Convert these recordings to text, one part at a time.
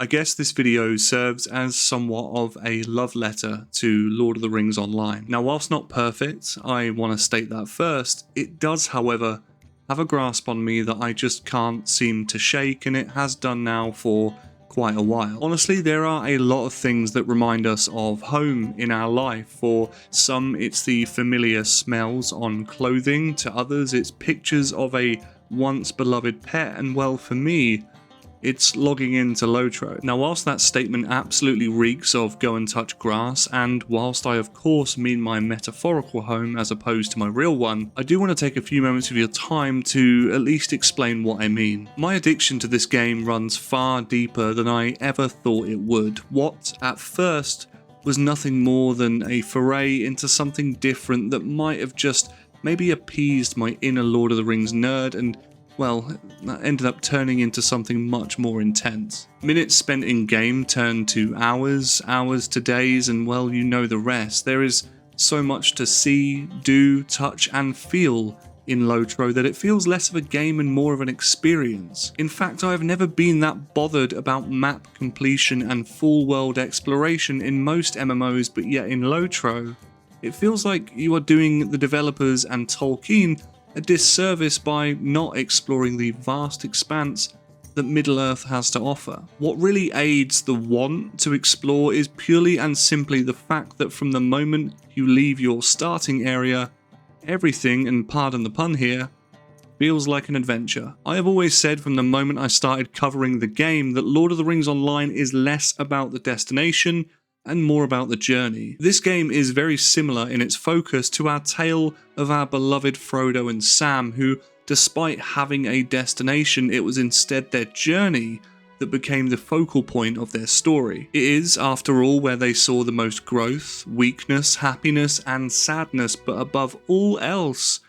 I guess this video serves as somewhat of a love letter to Lord of the Rings Online. Now, whilst not perfect, I want to state that first, it does, however, have a grasp on me that I just can't seem to shake, and it has done now for quite a while. Honestly, there are a lot of things that remind us of home in our life. For some, it's the familiar smells on clothing. To others, it's pictures of a once beloved pet, and well, for me, it's logging into LOTRO. Now, whilst that statement absolutely reeks of go and touch grass, and whilst I of course mean my metaphorical home as opposed to my real one, I do want to take a few moments of your time to at least explain what I mean. My addiction to this game runs far deeper than I ever thought it would. What, at first, was nothing more than a foray into something different that might have just maybe appeased my inner Lord of the Rings nerd, and well, that ended up turning into something much more intense. Minutes spent in game turned to hours, hours to days, and well, you know the rest. There is so much to see, do, touch, and feel in LOTRO that it feels less of a game and more of an experience. In fact, I have never been that bothered about map completion and full world exploration in most MMOs, but yet in LOTRO, it feels like you are doing the developers and Tolkien a disservice by not exploring the vast expanse that Middle-earth has to offer. What really aids the want to explore is purely and simply the fact that from the moment you leave your starting area, everything, and pardon the pun here, feels like an adventure. I have always said from the moment I started covering the game that Lord of the Rings Online is less about the destination and more about the journey. This game is very similar in its focus to our tale of our beloved Frodo and Sam, who, despite having a destination, it was instead their journey that became the focal point of their story. It is, after all, where they saw the most growth, weakness, happiness, and sadness, but above all else,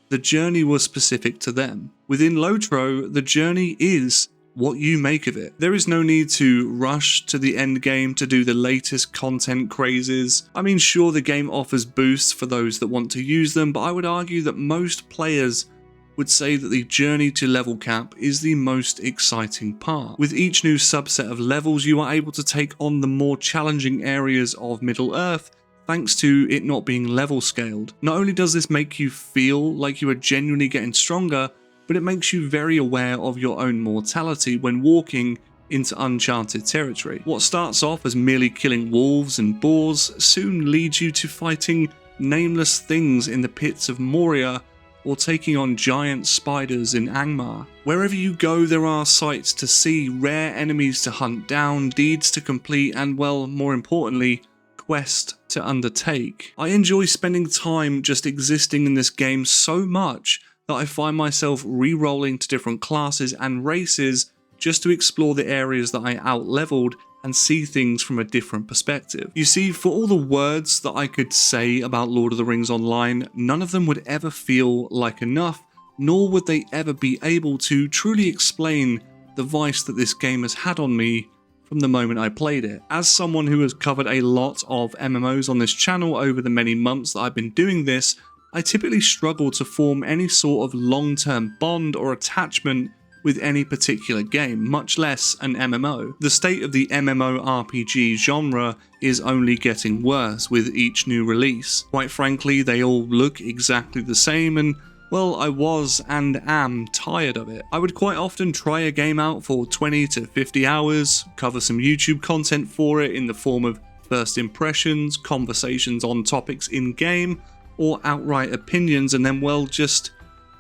the journey was specific to them. Within LOTRO, the journey is what you make of it. There is no need to rush to the end game to do the latest content crazes. I mean, sure, the game offers boosts for those that want to use them, but I would argue that most players would say that the journey to level cap is the most exciting part. With each new subset of levels, you are able to take on the more challenging areas of Middle-earth, thanks to it not being level scaled. Not only does this make you feel like you are genuinely getting stronger, but it makes you very aware of your own mortality when walking into uncharted territory. What starts off as merely killing wolves and boars soon leads you to fighting nameless things in the pits of Moria or taking on giant spiders in Angmar. Wherever you go, there are sights to see, rare enemies to hunt down, deeds to complete, and well, more importantly, quest to undertake. I enjoy spending time just existing in this game so much that I find myself re-rolling to different classes and races just to explore the areas that I out-leveled and see things from a different perspective. You see, for all the words that I could say about Lord of the Rings Online, none of them would ever feel like enough, nor would they ever be able to truly explain the vice that this game has had on me from the moment I played it. As someone who has covered a lot of MMOs on this channel over the many months that I've been doing this, I typically struggle to form any sort of long-term bond or attachment with any particular game, much less an MMO. The state of the MMORPG genre is only getting worse with each new release. Quite frankly, they all look exactly the same, and well, I was and am tired of it. I would quite often try a game out for 20 to 50 hours, cover some YouTube content for it in the form of first impressions, conversations on topics in-game, or outright opinions, and then, well, just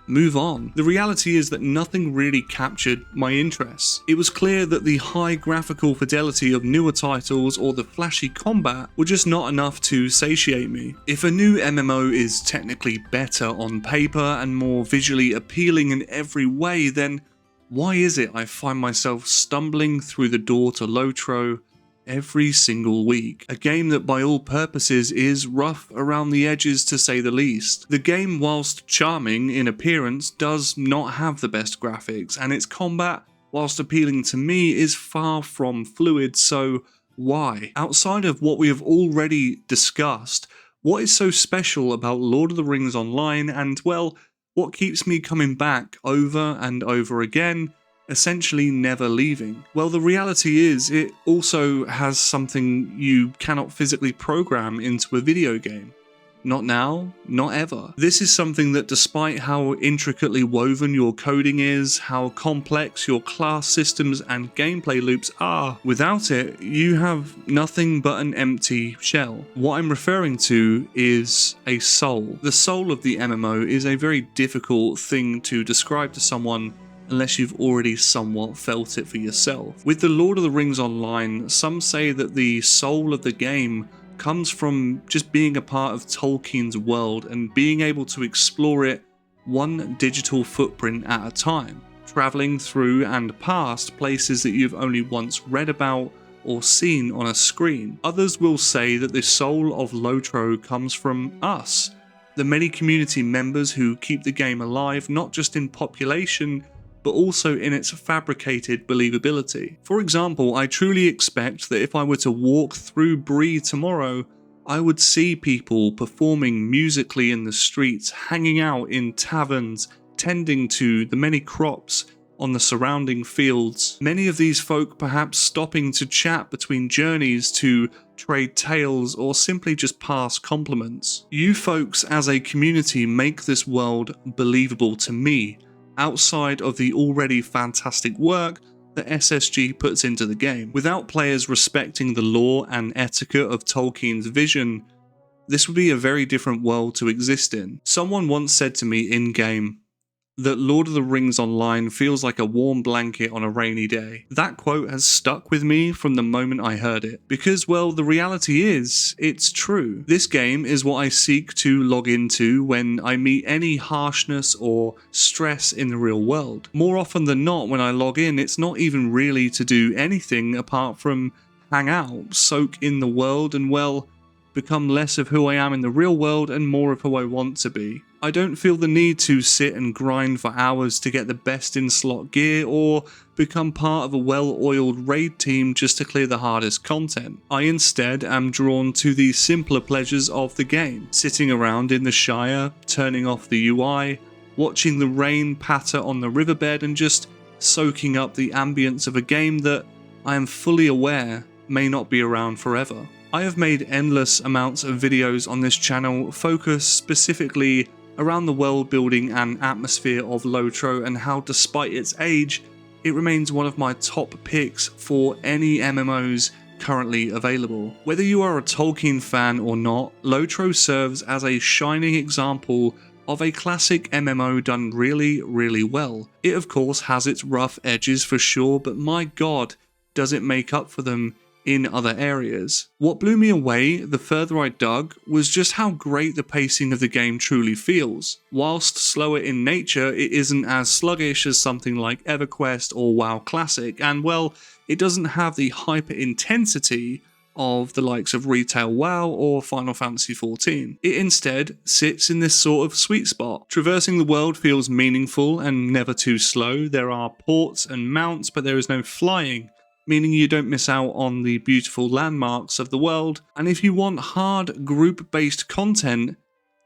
move on. The reality is that nothing really captured my interests. It was clear that the high graphical fidelity of newer titles or the flashy combat were just not enough to satiate me. If a new MMO is technically better on paper and more visually appealing in every way, then why is it I find myself stumbling through the door to LOTRO every single week? A game that by all purposes is rough around the edges, to say the least. The game, whilst charming in appearance, does not have the best graphics, and its combat, whilst appealing to me, is far from fluid, so why? Outside of what we have already discussed, what is so special about Lord of the Rings Online, and well, what keeps me coming back over and over again, essentially never leaving. Well, the reality is it also has something you cannot physically program into a video game. Not now, not ever. This is something that, despite how intricately woven your coding is, how complex your class systems and gameplay loops are, without it, you have nothing but an empty shell. What I'm referring to is a soul. The soul of the MMO is a very difficult thing to describe to someone unless you've already somewhat felt it for yourself. With the Lord of the Rings Online, some say that the soul of the game comes from just being a part of Tolkien's world and being able to explore it one digital footprint at a time, traveling through and past places that you've only once read about or seen on a screen. Others will say that the soul of LOTRO comes from us, the many community members who keep the game alive, not just in population, but also in its fabricated believability. For example, I truly expect that if I were to walk through Bree tomorrow, I would see people performing musically in the streets, hanging out in taverns, tending to the many crops on the surrounding fields. Many of these folk perhaps stopping to chat between journeys, to trade tales, or simply just pass compliments. You folks as a community make this world believable to me, outside of the already fantastic work that SSG puts into the game. Without players respecting the lore and etiquette of Tolkien's vision, this would be a very different world to exist in. Someone once said to me in-game that Lord of the Rings Online feels like a warm blanket on a rainy day. That quote has stuck with me from the moment I heard it, because, well, the reality is, it's true. This game is what I seek to log into when I meet any harshness or stress in the real world. More often than not, when I log in, it's not even really to do anything apart from hang out, soak in the world, and, well, become less of who I am in the real world and more of who I want to be. I don't feel the need to sit and grind for hours to get the best in slot gear or become part of a well-oiled raid team just to clear the hardest content. I instead am drawn to the simpler pleasures of the game, sitting around in the Shire, turning off the UI, watching the rain patter on the riverbed and just soaking up the ambience of a game that I am fully aware may not be around forever. I have made endless amounts of videos on this channel focused specifically around the world building and atmosphere of LOTRO and how, despite its age, it remains one of my top picks for any MMOs currently available. Whether you are a Tolkien fan or not, LOTRO serves as a shining example of a classic MMO done really, really well. It of course has its rough edges for sure, but my god, does it make up for them in other areas. What blew me away the further I dug was just how great the pacing of the game truly feels. Whilst slower in nature, it isn't as sluggish as something like EverQuest or WoW Classic, and well, it doesn't have the hyper intensity of the likes of Retail WoW or Final Fantasy XIV. It instead sits in this sort of sweet spot. Traversing the world feels meaningful and never too slow. There are ports and mounts, but there is no flying, meaning you don't miss out on the beautiful landmarks of the world, and if you want hard group-based content,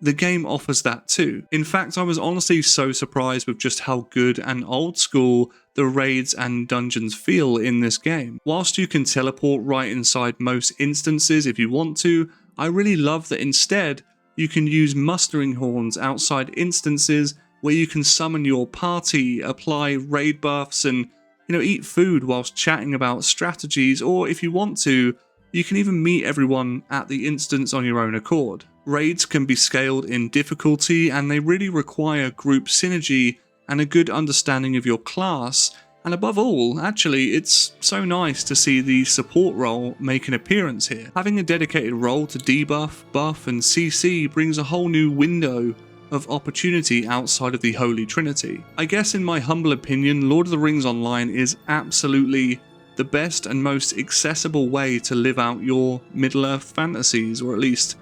the game offers that too. In fact, I was honestly so surprised with just how good and old school the raids and dungeons feel in this game. Whilst you can teleport right inside most instances if you want to, I really love that instead you can use mustering horns outside instances where you can summon your party, apply raid buffs, and eat food whilst chatting about strategies, or if you want to, you can even meet everyone at the instance on your own accord. Raids can be scaled in difficulty, and they really require group synergy and a good understanding of your class, and above all, actually, it's so nice to see the support role make an appearance here. Having a dedicated role to debuff, buff, and CC brings a whole new window of opportunity outside of the Holy Trinity. I guess in my humble opinion, Lord of the Rings Online is absolutely the best and most accessible way to live out your Middle-earth fantasies, or at least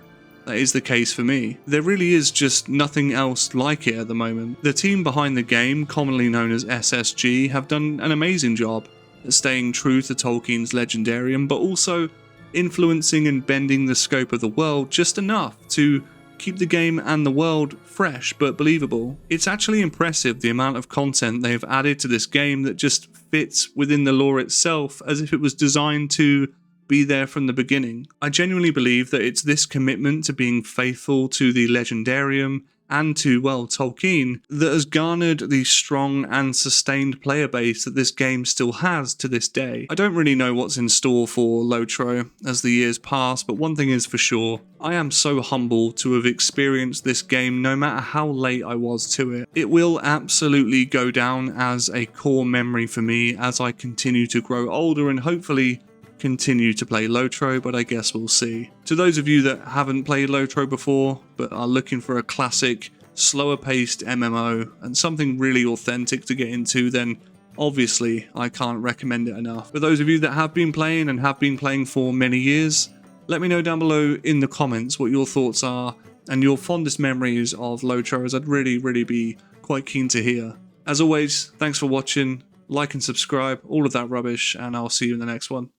that is the case for me. There really is just nothing else like it at the moment. The team behind the game, commonly known as SSG, have done an amazing job at staying true to Tolkien's Legendarium, but also influencing and bending the scope of the world just enough to keep the game and the world fresh but believable. It's actually impressive the amount of content they have added to this game that just fits within the lore itself as if it was designed to be there from the beginning. I genuinely believe that it's this commitment to being faithful to the Legendarium and to, well, Tolkien, that has garnered the strong and sustained player base that this game still has to this day. I don't really know what's in store for LOTRO as the years pass, but one thing is for sure, I am so humbled to have experienced this game no matter how late I was to it. It will absolutely go down as a core memory for me as I continue to grow older and hopefully continue to play LOTRO, but I guess we'll see. To those of you that haven't played LOTRO before, but are looking for a classic, slower paced MMO and something really authentic to get into, then obviously I can't recommend it enough. For those of you that have been playing and have been playing for many years, let me know down below in the comments what your thoughts are and your fondest memories of LOTRO, as I'd really be quite keen to hear. As always, thanks for watching, like and subscribe, all of that rubbish, and I'll see you in the next one.